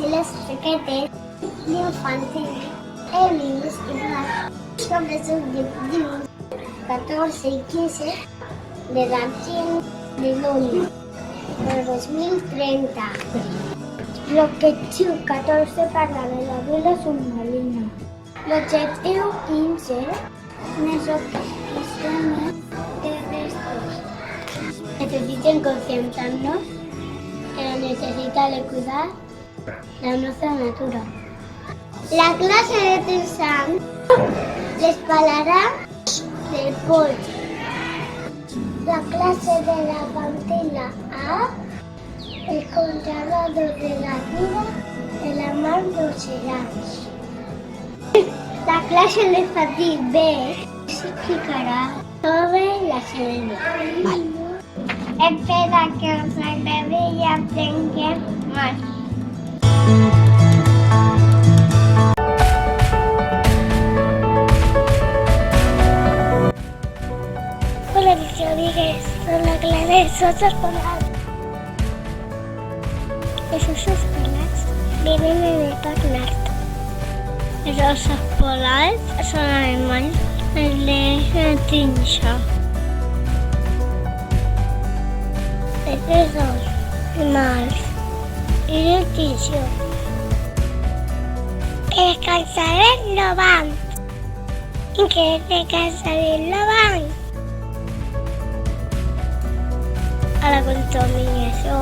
les etiquetes d'infantil, Elis i Blas sobre sus dibuix 14 i 15 de l'argent de l'Uni del 2030. L'objectiu 14 parla de la vila submarina. L'objectiu 15 més ecosistemes terrestres. Necessiten conscientar-nos que la necessitat de cuidar la nostra natura. La classe de terçant les parlarà del poll. La classe de la pantilla A el congelador de la vida de la mar d'oceans. La classe infantil B explicarà sobre la selva. Espera que us agradi i aprenguem més. Hola, mis amigues, soy la Clara de Sosos Polars. Els osos polars viven en el Parc Nord. Els osos polars són animals extinció. Els animals en extinció. Descansarem no van. Que descansarem no van. A la contaminació,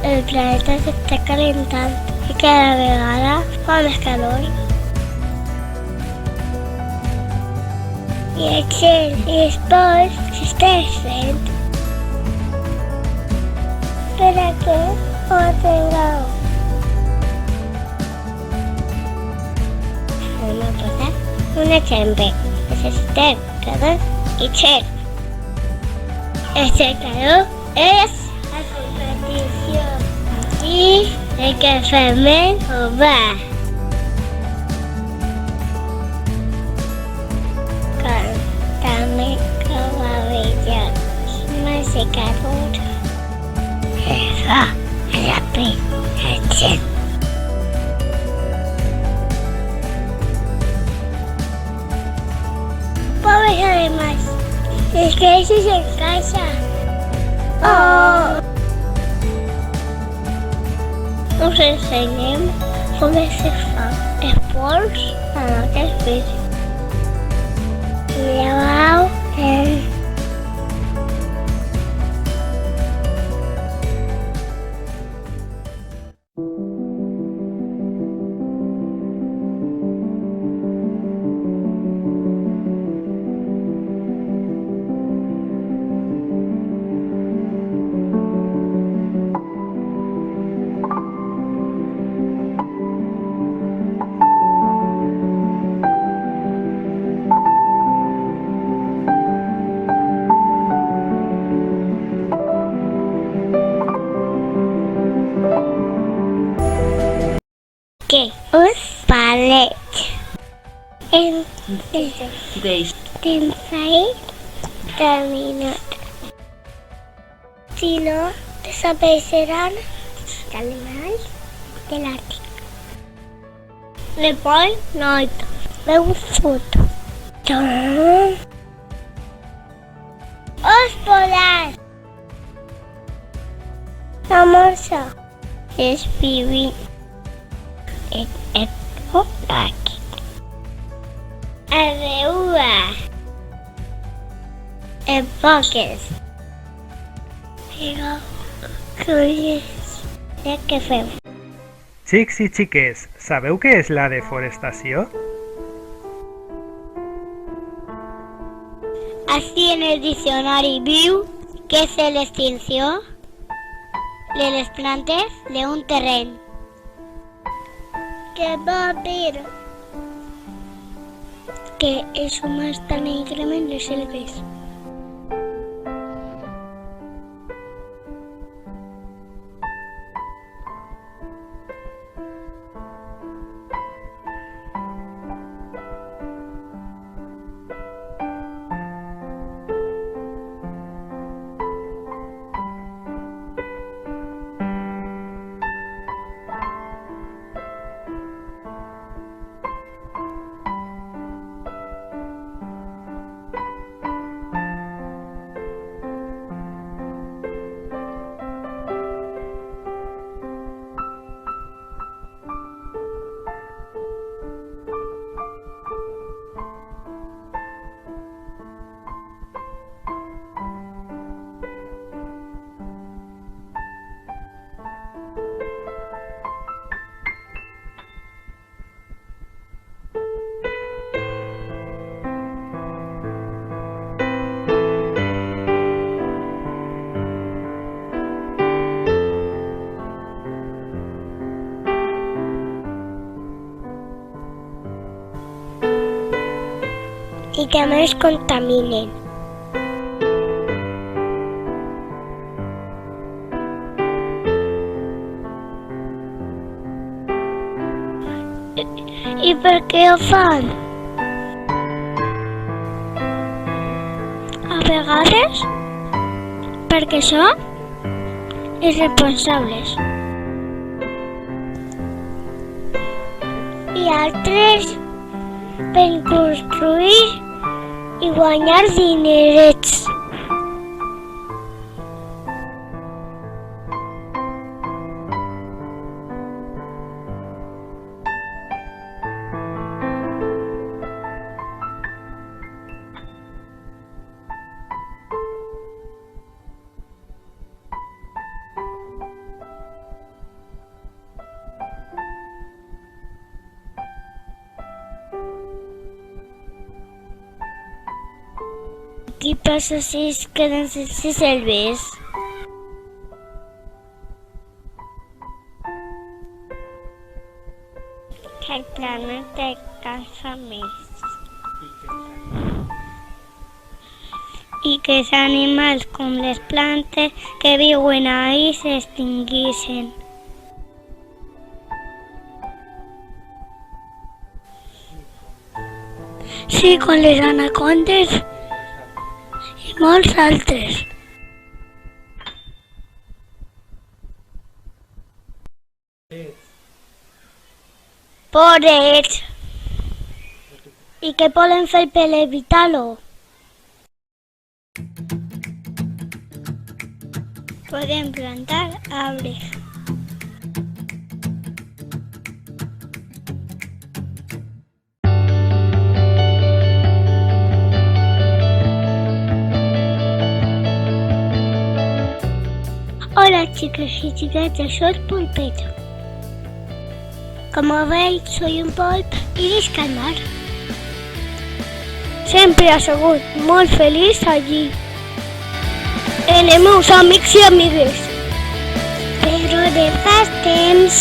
el planeta s'està calentant i cada vegada fa més calor. I el cel i els pols s'estan fent. Per a què ho tingueu? Anem a posar un exemple. Necessitem calor i cel. El calor és la competició i el cansament ho va. També com a brillant més de calor. El fa, la pell, el cel. Pobres animals, els que ells en casa. Us ensenyem com se fa esports en aquest vídeo. Llevau que us parleix d'insectes terminat. Si no, desapareixeran els animals de l'Àrtic. Le Pol Nord. Veu foto. Os polars. La morsa. És vivint. Aquí. Arreua. Poques. Però, curiós. Què feu? Xics i xiques, sabeu què és la deforestació? Así en el diccionari viu que és l'extinció de les plantes d'un terreny. Que va dir que els humans estan en increment les selves. que més contaminen. I per què ho fan? A vegades perquè són irresponsables. I altres per construir i guanyar dinerets. Què passa si es queden sense serveis? Que el planeta cansa més. I que els animals com les plantes que viuen ahí s'extingueixen. Sí, con les anacondes i molts altres. Pobrets! I què poden fer per evitar-ho? Podem plantar arbres. Hola chicos y chicas, soy Pulpeto. Como veis, soy un polp i visc al mar. Sempre he sigut molt feliç allí. Els meus amics i amigues. Però de fa temps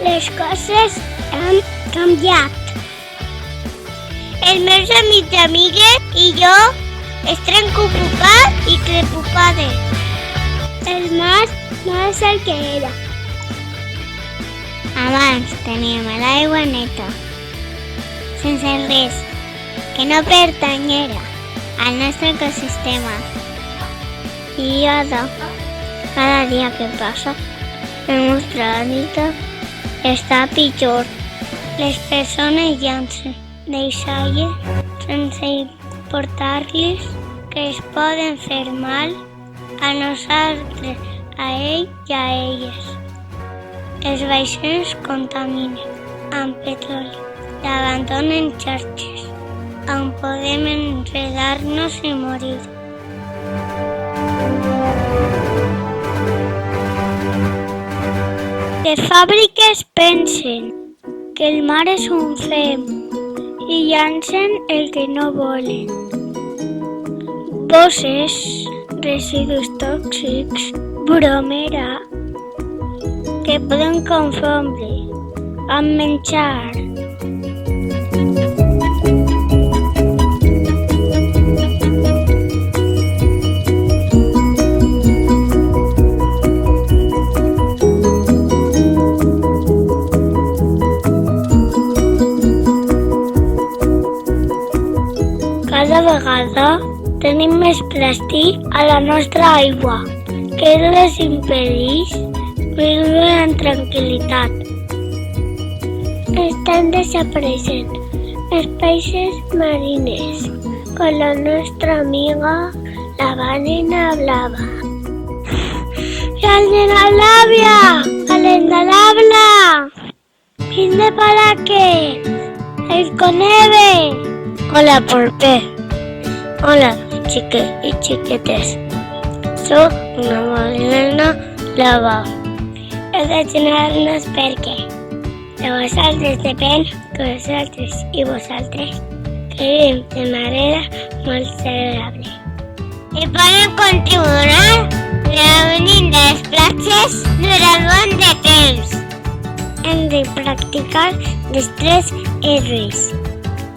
les coses han canviat. Els meus amics i amigues i jo estem ocupats i preocupades. El mar no és el que era. Abans teníem l'aigua neta, sense res, que no pertanyera al nostre ecosistema. I ara, cada dia que passa, el nostre hàbitat està pitjor. Les persones llancen deixalles sense importar-les que es poden fer mal a nosaltres, a ell i a elles. Els vaixells contaminen amb petroli i abandonen xarxes on podem enredar-nos i morir. Les fàbriques pensen que el mar és un fem i llancen el que no volen. Bosses, residus tòxics, bromera, que poden confondre amb menjar. Cada vegada tenim més plàstic a la nostra aigua, que les impedeix viure en tranquil·litat. Estan desapareixent espècies marines, com la nostra amiga la balena blava. ¡Salen al labia! ¡Salen al habla! ¡Vine para qué! ¡El coneve! Hola, Porpé. Hola, xiques i xiquetes. Soc una balena blava. Heu d'ajunar-nos perquè de vosaltres depèn que vosaltres i vosaltres vivim de manera molt saludable. I poden contribuir reunint les platges durant molt de temps. Hem de practicar les 3 R's.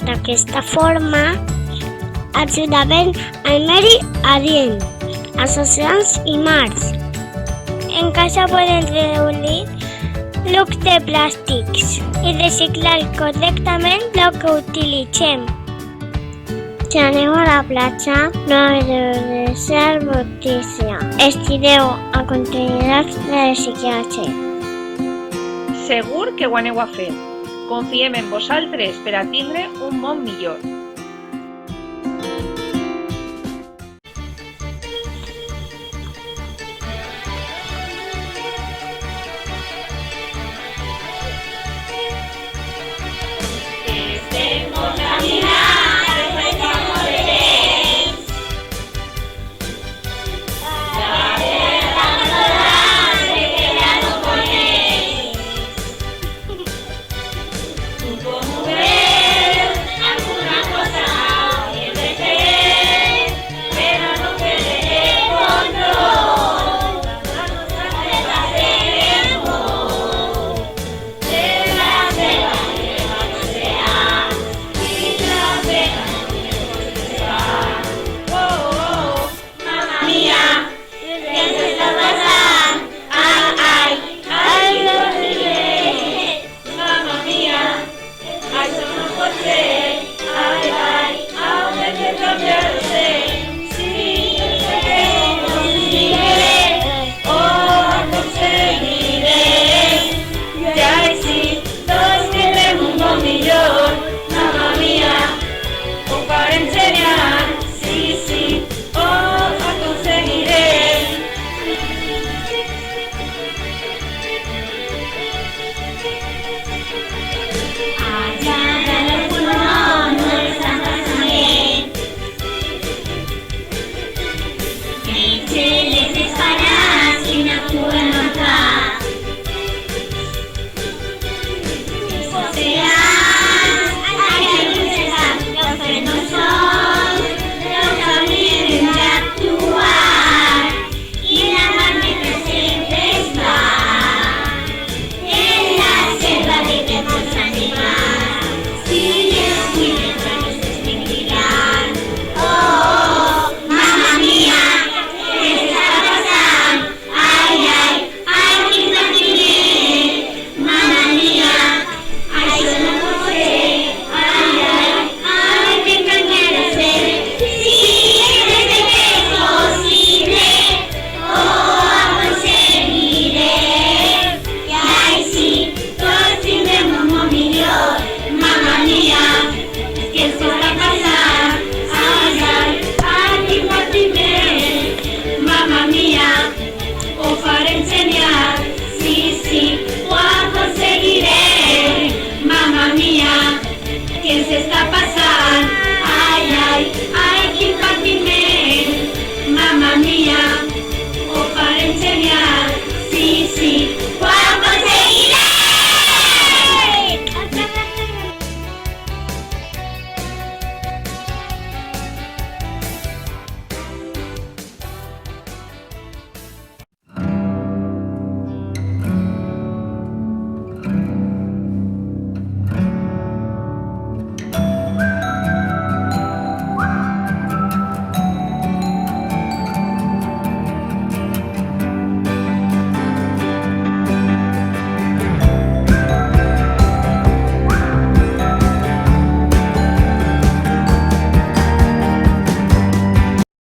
D'aquesta forma, ajudaven el medi ambient, els oceans i mars. En casa podem reduir l'ús de plàstics i reciclar correctament el que utilitzem. Si aneu a la platja, no haureu de ser brutícia. Estireu a contenidors de reciclatge. Segur que ho aneu a fer. Confiem en vosaltres per a tindre un món millor.